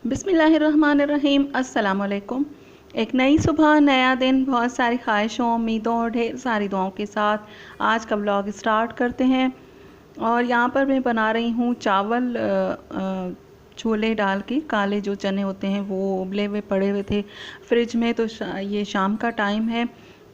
बिस्मिल्लाहिर्रहमानिर्रहीम। अस्सलाम वालेकुम। एक नई सुबह, नया दिन, बहुत सारी ख्वाहिशों, उम्मीदों और ढेर सारी दुआओं के साथ आज का व्लॉग स्टार्ट करते हैं। और यहाँ पर मैं बना रही हूँ चावल छोले डाल के। काले जो चने होते हैं वो उबले हुए पड़े हुए थे फ्रिज में, तो ये शाम का टाइम है।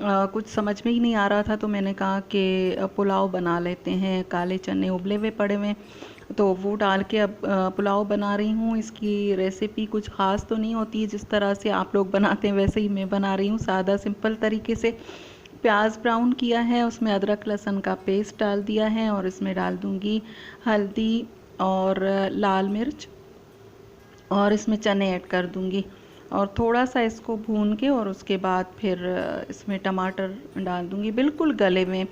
कुछ समझ में ही नहीं आ रहा था, तो मैंने कहा कि पुलाव बना लेते हैं। काले चने उबले हुए पड़े हुए, तो वो डाल के अब पुलाव बना रही हूँ। इसकी रेसिपी कुछ ख़ास तो नहीं होती है, जिस तरह से आप लोग बनाते हैं वैसे ही मैं बना रही हूँ, सादा सिंपल तरीके से। प्याज ब्राउन किया है, उसमें अदरक लहसुन का पेस्ट डाल दिया है, और इसमें डाल दूँगी हल्दी और लाल मिर्च, और इसमें चने ऐड कर दूँगी। और थोड़ा सा इसको भून के, और उसके बाद फिर इसमें टमाटर डाल दूँगी, बिल्कुल गले में।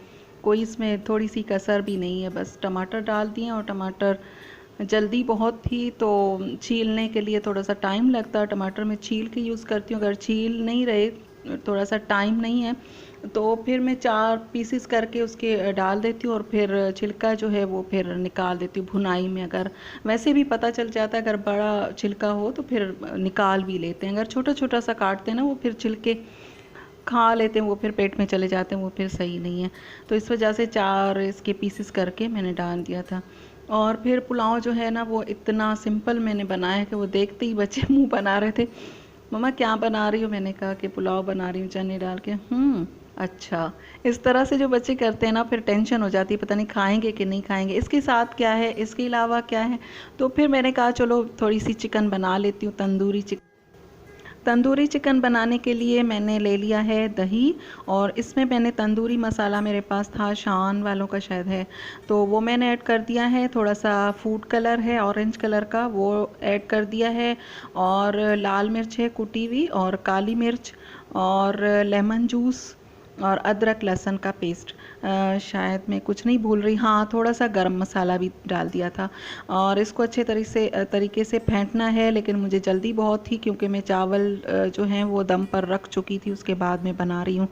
कोई इसमें थोड़ी सी कसर भी नहीं है, बस टमाटर डाल दिए। और टमाटर जल्दी बहुत थी, तो छीलने के लिए थोड़ा सा टाइम लगता है। टमाटर मैं छील के यूज़ करती हूँ, अगर छील नहीं रहे, थोड़ा सा टाइम नहीं है, तो फिर मैं 4 पीसेस करके उसके डाल देती हूँ, और फिर छिलका जो है वो फिर निकाल देती हूँ भुनाई में। अगर वैसे भी पता चल जाता है, अगर बड़ा छिलका हो तो फिर निकाल भी लेते हैं। अगर छोटा छोटा सा काटते हैं ना, वो फिर छिलके खा लेते हैं, वो फिर पेट में चले जाते हैं, वो फिर सही नहीं है। तो इस वजह से 4 इसके पीसेस करके मैंने डाल दिया था। और फिर पुलाव जो है ना, वो इतना सिंपल मैंने बनाया कि वो देखते ही बच्चे मुंह बना रहे थे, मम्मा क्या बना रही हो? मैंने कहा कि पुलाव बना रही हूँ चने डाल के। अच्छा। इस तरह से जो बच्चे करते हैं ना, फिर टेंशन हो जाती है, पता नहीं खाएंगे कि नहीं खाएंगे, इसके साथ क्या है, इसके अलावा क्या है। तो फिर मैंने कहा चलो थोड़ी सी चिकन बना लेती हूँ, तंदूरी चिकन। तंदूरी चिकन बनाने के लिए मैंने ले लिया है दही, और इसमें मैंने तंदूरी मसाला, मेरे पास था शान वालों का शायद है, तो वो मैंने ऐड कर दिया है। थोड़ा सा फूड कलर है ऑरेंज कलर का, वो ऐड कर दिया है। और लाल मिर्च है कुटी हुई, और काली मिर्च, और लेमन जूस, और अदरक लहसुन का पेस्ट। शायद मैं कुछ नहीं भूल रही, हाँ थोड़ा सा गरम मसाला भी डाल दिया था। और इसको अच्छे तरीके से फेंटना है, लेकिन मुझे जल्दी बहुत थी, क्योंकि मैं चावल जो हैं वो दम पर रख चुकी थी, उसके बाद मैं बना रही हूँ।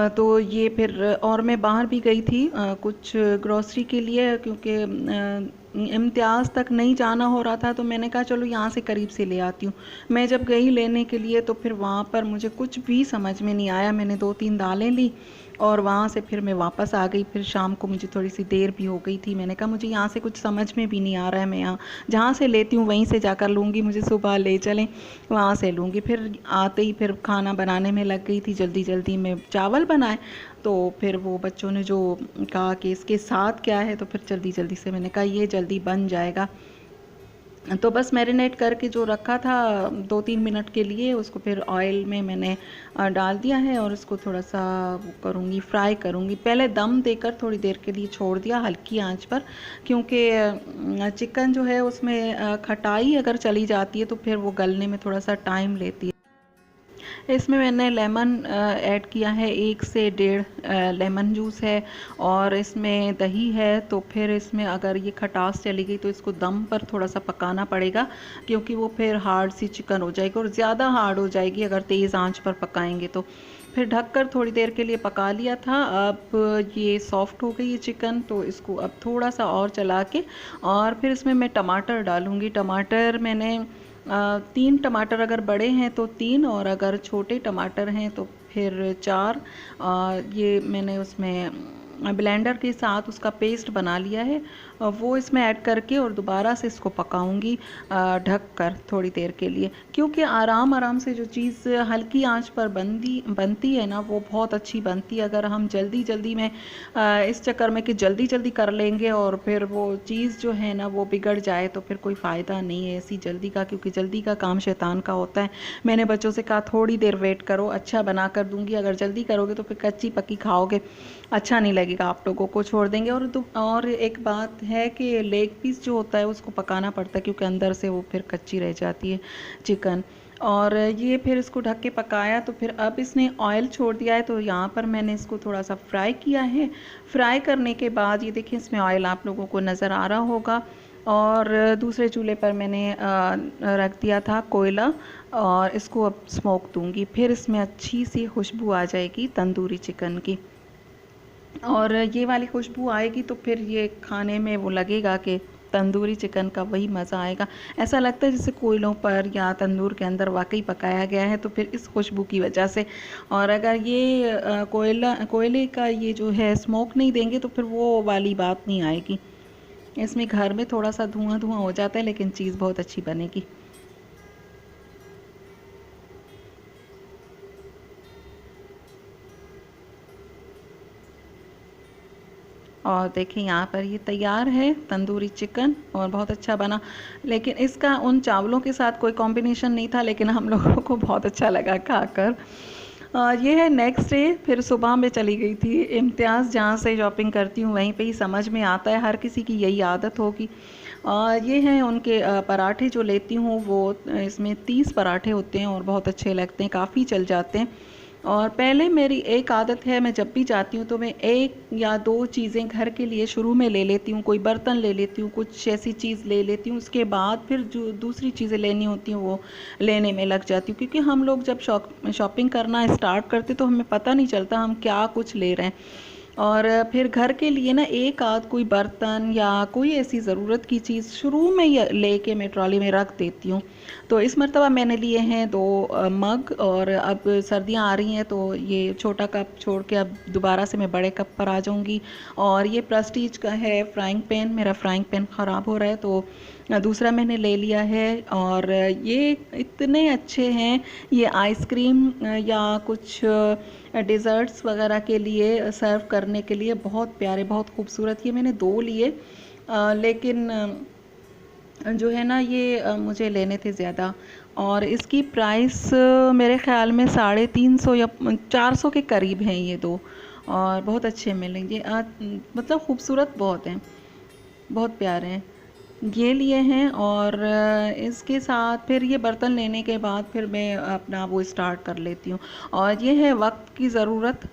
तो ये फिर, और मैं बाहर भी गई थी कुछ ग्रॉसरी के लिए, क्योंकि इम्तियाज़ तक नहीं जाना हो रहा था, तो मैंने कहा चलो यहाँ से करीब से ले आती हूँ। मैं जब गई लेने के लिए, तो फिर वहाँ पर मुझे कुछ भी समझ में नहीं आया। मैंने 2-3 दालें ली, और वहाँ से फिर मैं वापस आ गई। फिर शाम को मुझे थोड़ी सी देर भी हो गई थी। मैंने कहा मुझे यहाँ से कुछ समझ में भी नहीं आ रहा है, मैं यहाँ जहाँ से लेती हूँ वहीं से जाकर लूँगी, मुझे सुबह ले चलें वहाँ से लूँगी। फिर आते ही फिर खाना बनाने में लग गई थी, जल्दी जल्दी में चावल बनाए। तो फिर वो बच्चों ने जो कहा कि इसके साथ क्या है, तो फिर जल्दी जल्दी से मैंने कहा ये जल्दी बन जाएगा। तो बस मैरिनेट करके जो रखा था 2-3 मिनट के लिए, उसको फिर ऑयल में मैंने डाल दिया है, और उसको थोड़ा सा वो करूँगी, फ्राई करूँगी। पहले दम देकर थोड़ी देर के लिए छोड़ दिया हल्की आंच पर, क्योंकि चिकन जो है उसमें खटाई अगर चली जाती है, तो फिर वो गलने में थोड़ा सा टाइम लेती है। इसमें मैंने लेमन ऐड किया है, 1 से 1.5 लेमन जूस है, और इसमें दही है। तो फिर इसमें अगर ये खटास चली गई, तो इसको दम पर थोड़ा सा पकाना पड़ेगा, क्योंकि वो फिर हार्ड सी चिकन हो जाएगी, और ज़्यादा हार्ड हो जाएगी अगर तेज़ आंच पर पकाएंगे तो। फिर ढककर थोड़ी देर के लिए पका लिया था। अब ये सॉफ्ट हो गई है चिकन, तो इसको अब थोड़ा सा और चला के, और फिर इसमें मैं टमाटर डालूँगी। टमाटर मैंने 3 टमाटर, अगर बड़े हैं तो 3, और अगर छोटे टमाटर हैं तो फिर 4। ये मैंने उसमें ब्लेंडर के साथ उसका पेस्ट बना लिया है, वो इसमें ऐड करके, और दोबारा से इसको पकाऊंगी ढक कर थोड़ी देर के लिए, क्योंकि आराम आराम से जो चीज़ हल्की आंच पर बनती है ना, वो बहुत अच्छी बनती है। अगर हम जल्दी जल्दी में इस चक्कर में कि जल्दी जल्दी कर लेंगे, और फिर वो चीज़ जो है ना वो बिगड़ जाए, तो फिर कोई फ़ायदा नहीं है ऐसी जल्दी का, क्योंकि जल्दी का काम शैतान का होता है। मैंने बच्चों से कहा थोड़ी देर वेट करो, अच्छा बना कर दूंगी। अगर जल्दी करोगे तो फिर कच्ची पक्की खाओगे, अच्छा नहीं लगेगा, आप लोगों को छोड़ देंगे। और एक बात है कि लेग पीस जो होता है उसको पकाना पड़ता है, क्योंकि अंदर से वो फिर कच्ची रह जाती है चिकन। और ये फिर इसको ढक के पकाया, तो फिर अब इसने ऑयल छोड़ दिया है, तो यहाँ पर मैंने इसको थोड़ा सा फ्राई किया है। फ्राई करने के बाद ये देखिए, इसमें ऑयल आप लोगों को नज़र आ रहा होगा। और दूसरे चूल्हे पर मैंने रख दिया था कोयला, और इसको अब स्मोक दूंगी। फिर इसमें अच्छी सी खुशबू आ जाएगी तंदूरी चिकन की, और ये वाली खुशबू आएगी तो फिर ये खाने में वो लगेगा कि तंदूरी चिकन का वही मज़ा आएगा। ऐसा लगता है जैसे कोयलों पर या तंदूर के अंदर वाकई पकाया गया है, तो फिर इस खुशबू की वजह से। और अगर ये कोयले का ये जो है स्मोक नहीं देंगे तो फिर वो वाली बात नहीं आएगी। इसमें घर में थोड़ा सा धुआं धुआं हो जाता है, लेकिन चीज़ बहुत अच्छी बनेगी। और देखिए यहाँ पर ये तैयार है तंदूरी चिकन, और बहुत अच्छा बना। लेकिन इसका उन चावलों के साथ कोई कॉम्बिनेशन नहीं था, लेकिन हम लोगों को बहुत अच्छा लगा खाकर। ये है नेक्स्ट डे। फिर सुबह में चली गई थी इम्तियाज़, जहाँ से शॉपिंग करती हूँ वहीं पे ही समझ में आता है, हर किसी की यही आदत होगी। ये हैं उनके पराठे जो लेती हूँ, वो इसमें 30 पराठे होते हैं और बहुत अच्छे लगते हैं, काफ़ी चल जाते हैं। और पहले मेरी एक आदत है, मैं जब भी जाती हूँ तो मैं एक या दो चीज़ें घर के लिए शुरू में ले लेती हूँ। कोई बर्तन ले लेती हूँ, कुछ ऐसी चीज़ ले लेती हूँ, उसके बाद फिर जो दूसरी चीज़ें लेनी होती हैं वो लेने में लग जाती हूँ। क्योंकि हम लोग जब शॉपिंग करना स्टार्ट करते तो हमें पता नहीं चलता हम क्या कुछ ले रहे हैं। और फिर घर के लिए ना एक आध कोई बर्तन या कोई ऐसी ज़रूरत की चीज़ शुरू में ही लेके मैं ट्रॉली में रख देती हूँ। तो इस मरतबा मैंने लिए हैं 2 मग, और अब सर्दियाँ आ रही हैं तो ये छोटा कप छोड़ के अब दोबारा से मैं बड़े कप पर आ जाऊँगी। और ये प्रेस्टीज का है फ्राइंग पैन, मेरा फ्राइंग पैन ख़राब हो रहा है तो दूसरा मैंने ले लिया है। और ये इतने अच्छे हैं, ये आइसक्रीम या कुछ डिज़र्ट्स वगैरह के लिए सर्व करने के लिए बहुत प्यारे, बहुत खूबसूरत। ये मैंने 2 लिए, लेकिन जो है ना ये मुझे लेने थे ज़्यादा। और इसकी प्राइस मेरे ख़्याल में 350 या 400 के करीब हैं ये 2, और बहुत अच्छे मिलेंगे। मतलब खूबसूरत बहुत हैं, बहुत प्यारे हैं। ये लिए हैं। और इसके साथ फिर ये बर्तन लेने के बाद फिर मैं अपना वो स्टार्ट कर लेती हूँ। और ये है वक्त की ज़रूरत,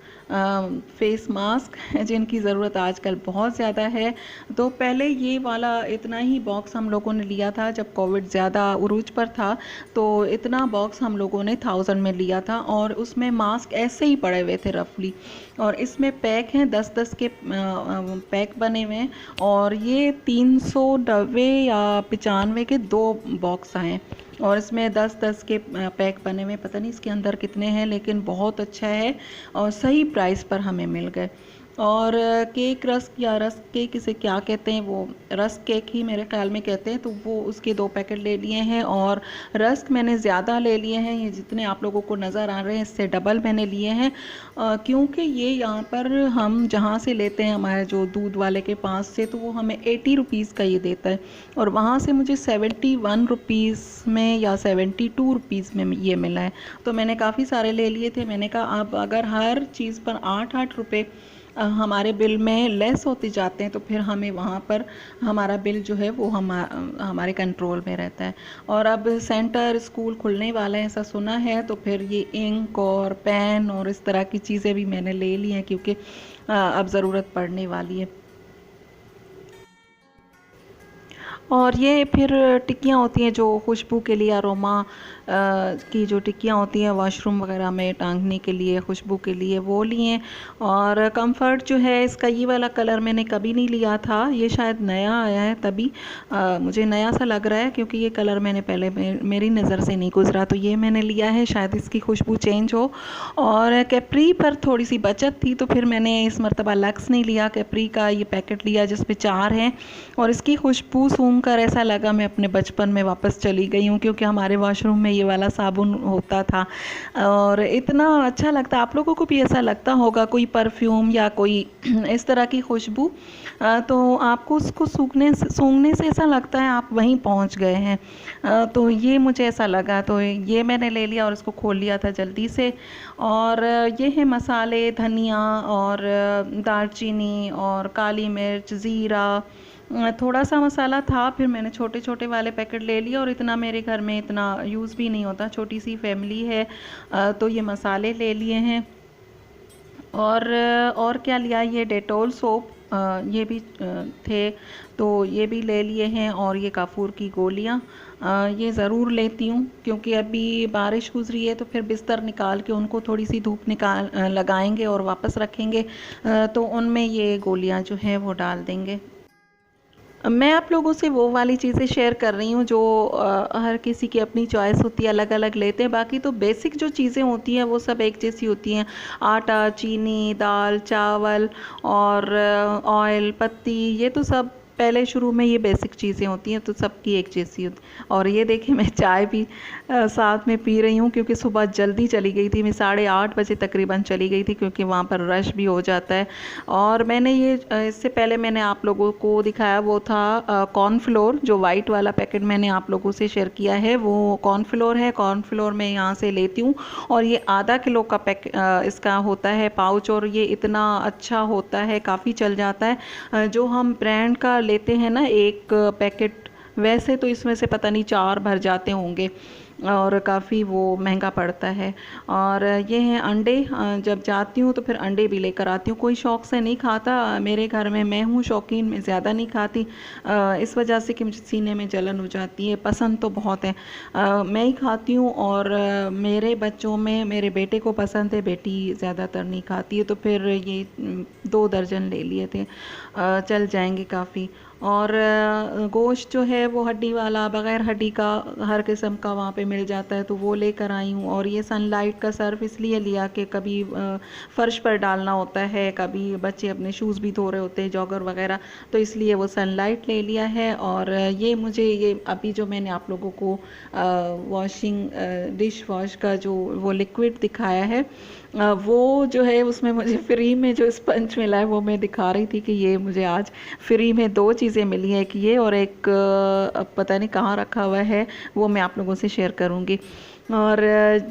फेस मास्क जिनकी ज़रूरत आजकल बहुत ज़्यादा है। तो पहले ये वाला इतना ही बॉक्स हम लोगों ने लिया था जब कोविड ज़्यादा उरूज पर था, तो इतना बॉक्स हम लोगों ने 1000 में लिया था, और उसमें मास्क ऐसे ही पड़े हुए थे रफली। और इसमें पैक हैं 10-10 के पैक बने हुए हैं। और ये 390 या 95 के 2 बॉक्स आए, और इसमें 10-10 के पैक बने हुए। पता नहीं इसके अंदर कितने हैं, लेकिन बहुत अच्छा है और सही प्राइस पर हमें मिल गए। और केक रस्क या रस्क केक इसे क्या कहते हैं, वो रस्क केक ही मेरे ख्याल में कहते हैं, तो वो उसके 2 पैकेट ले लिए हैं। और रस्क मैंने ज़्यादा ले लिए हैं, ये जितने आप लोगों को नज़र आ रहे हैं इससे डबल मैंने लिए हैं। क्योंकि ये यहाँ पर हम जहाँ से लेते हैं हमारे जो दूध वाले के पास से, तो वो हमें 80 रुपीज़ का ये देता है, और वहाँ से मुझे 71 रुपीज़ में या 72 रुपीज़ में ये मिला है। तो मैंने काफ़ी सारे ले लिए थे। मैंने कहा अब अगर हर चीज़ पर 8-8 रुपये हमारे बिल में लेस होते जाते हैं, तो फिर हमें वहाँ पर हमारा बिल जो है वो हमारे कंट्रोल में रहता है। और अब सेंटर स्कूल खुलने वाला है ऐसा सुना है, तो फिर ये इंक और पेन और इस तरह की चीज़ें भी मैंने ले ली हैं, क्योंकि अब ज़रूरत पड़ने वाली है। और ये फिर टिक्कियाँ होती हैं जो खुशबू के लिए, अरोमा की जो टिक्कियाँ होती हैं वॉशरूम वगैरह में टांगने के लिए, खुशबू के लिए, वो लिए। और कंफर्ट जो है इसका ये वाला कलर मैंने कभी नहीं लिया था, ये शायद नया आया है तभी मुझे नया सा लग रहा है, क्योंकि ये कलर मैंने पहले मेरी नज़र से नहीं गुजरा, तो ये मैंने लिया है, शायद इसकी खुशबू चेंज हो। और कैप्री पर थोड़ी सी बचत थी, तो फिर मैंने इस मरतबा लक्स नहीं लिया, कैप्री का ये पैकेट लिया जिसमें 4 हैं। और इसकी खुशबू सूंघकर ऐसा लगा मैं अपने बचपन में वापस चली गई हूँ, क्योंकि हमारे वॉशरूम में ये वाला साबुन होता था और इतना अच्छा लगता। आप लोगों को भी ऐसा लगता होगा, कोई परफ्यूम या कोई इस तरह की खुशबू, तो आपको उसको सूंघने से ऐसा लगता है आप वहीं पहुँच गए हैं। तो ये मुझे ऐसा लगा, तो ये मैंने ले लिया और इसको खोल लिया था जल्दी से। और ये है मसाले, धनिया और दालचीनी और काली मिर्च, ज़ीरा, थोड़ा सा मसाला था, फिर मैंने छोटे छोटे वाले पैकेट ले लिए। और इतना मेरे घर में इतना यूज़ भी नहीं होता, छोटी सी फैमिली है, तो ये मसाले ले लिए हैं। और क्या लिया, ये डेटॉल सोप ये भी थे, तो ये भी ले लिए हैं। और ये काफूर की गोलियां ये ज़रूर लेती हूँ, क्योंकि अभी बारिश गुजरी है, तो फिर बिस्तर निकाल के उनको थोड़ी सी धूप लगाएंगे और वापस रखेंगे, तो उनमें ये गोलियां जो है वो डाल देंगे। मैं आप लोगों से वो वाली चीज़ें शेयर कर रही हूँ जो हर किसी की अपनी चॉइस होती है, अलग अलग लेते हैं। बाकी तो बेसिक जो चीज़ें होती हैं वो सब एक जैसी होती हैं। आटा, चीनी, दाल, चावल और ऑयल, पत्ती, ये तो सब पहले शुरू में ये बेसिक चीज़ें होती हैं, तो सबकी एक जैसी होती। और ये देखिए मैं चाय भी साथ में पी रही हूँ, क्योंकि सुबह जल्दी चली गई थी। मैं 8:30 बजे तकरीबन चली गई थी, क्योंकि वहाँ पर रश भी हो जाता है। और मैंने ये इससे पहले मैंने आप लोगों को दिखाया वो था कॉर्नफ्लोर, जो वाइट वाला पैकेट मैंने आप लोगों से शेयर किया है वो कॉर्नफ्लोर है। कॉर्नफ्लोर मैं यहाँ से लेती हूँ, और ये आधा किलो का इसका होता है पाउच, और ये इतना अच्छा होता है, काफ़ी चल जाता है। जो हम ब्रांड का लेते हैं ना एक पैकेट, वैसे तो इसमें से पता नहीं 4 भर जाते होंगे, और काफ़ी वो महंगा पड़ता है। और ये हैं अंडे, जब जाती हूँ तो फिर अंडे भी लेकर आती हूँ। कोई शौक़ से नहीं खाता मेरे घर में, मैं हूँ शौकीन, मैं ज़्यादा नहीं खाती इस वजह से कि मुझे सीने में जलन हो जाती है। पसंद तो बहुत है, मैं ही खाती हूँ, और मेरे बच्चों में मेरे बेटे को पसंद है, बेटी ज़्यादातर नहीं खाती है। तो फिर ये 2 दर्जन ले लिए थे, चल जाएंगे काफ़ी। और गोश्त जो है वो हड्डी वाला, बग़ैर हड्डी का हर किस्म का वहाँ पे मिल जाता है, तो वो लेकर आई हूँ। और ये सनलाइट का सर्फ इसलिए लिया कि कभी फ़र्श पर डालना होता है, कभी बच्चे अपने शूज़ भी धो रहे होते हैं, जॉगर वगैरह, तो इसलिए वो सनलाइट ले लिया है। और ये मुझे ये अभी जो मैंने आप लोगों को वॉशिंग डिश वॉश का जो वो लिक्विड दिखाया है, वो जो है उसमें मुझे फ्री में जो स्पंज मिला है, वो मैं दिखा रही थी कि ये मुझे आज फ्री में 2 चीज़ें मिली हैं, एक ये और एक पता नहीं कहाँ रखा हुआ है, वो मैं आप लोगों से शेयर करूँगी। और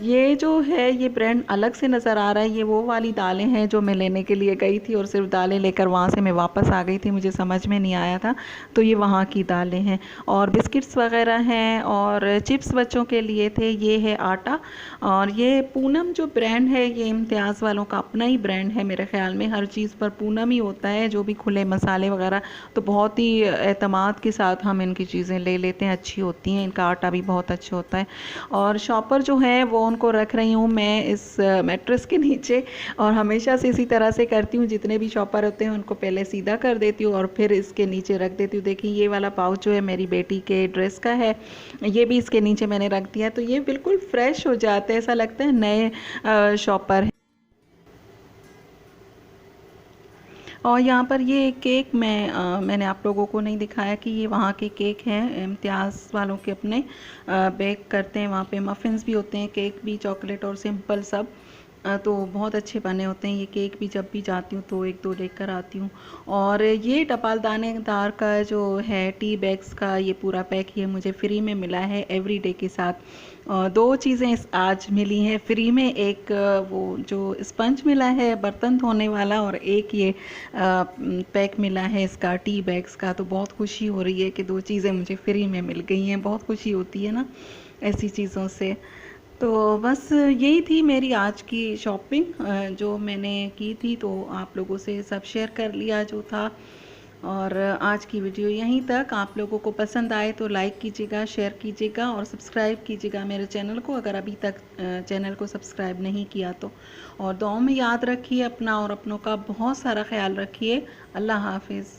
ये जो है ये ब्रांड अलग से नज़र आ रहा है, ये वो वाली दालें हैं जो मैं लेने के लिए गई थी, और सिर्फ दालें लेकर वहाँ से मैं वापस आ गई थी, मुझे समझ में नहीं आया था, तो ये वहाँ की दालें हैं। और बिस्किट्स वगैरह हैं, और चिप्स बच्चों के लिए थे, ये है आटा। और ये पूनम जो ब्रांड है, ये इम्तियाज़ वालों का अपना ही ब्रांड है मेरे ख़्याल में, हर चीज़ पर पूनम ही होता है, जो भी खुले मसाले वगैरह, तो बहुत ही एतमाद के साथ हम इनकी चीज़ें ले लेते हैं, अच्छी होती हैं, इनका आटा भी बहुत अच्छा होता है। और शॉपर जो है वो उनको रख रही हूँ मैं इस मैट्रेस के नीचे, और हमेशा से इसी तरह से करती हूँ, जितने भी शॉपर होते हैं उनको पहले सीधा कर देती हूँ और फिर इसके नीचे रख देती हूँ। देखिए ये वाला पाउच जो है मेरी बेटी के ड्रेस का है, ये भी इसके नीचे मैंने रख दिया, तो ये बिल्कुल फ्रेश हो जाते हैं, ऐसा लगता है नए शॉपर हैं। और यहाँ पर ये केक मैंने आप लोगों को नहीं दिखाया कि ये वहाँ के केक हैं, इम्तियाज़ वालों के अपने, बेक करते हैं वहाँ पे, मफ़िन्स भी होते हैं, केक भी, चॉकलेट और सिंपल सब, तो बहुत अच्छे बने होते हैं ये केक भी। जब भी जाती हूँ तो 1-2 लेकर आती हूँ। और ये टपालदानेदार का जो है टी बैग्स का ये पूरा पैक, ये मुझे फ्री में मिला है एवरीडे के साथ। 2 चीज़ें आज मिली हैं फ्री में, एक वो जो स्पंज मिला है बर्तन धोने वाला, और एक ये पैक मिला है इसका टी बैग्स का। तो बहुत खुशी हो रही है कि 2 चीज़ें मुझे फ्री में मिल गई हैं, बहुत खुशी होती है ना ऐसी चीज़ों से। तो बस यही थी मेरी आज की शॉपिंग जो मैंने की थी, तो आप लोगों से सब शेयर कर लिया जो था। और आज की वीडियो यहीं तक। आप लोगों को पसंद आए तो लाइक कीजिएगा, शेयर कीजिएगा और सब्सक्राइब कीजिएगा मेरे चैनल को, अगर अभी तक चैनल को सब्सक्राइब नहीं किया तो। और दुआओं में याद रखिए अपना और अपनों का बहुत सारा ख्याल रखिए। अल्लाह हाफिज़।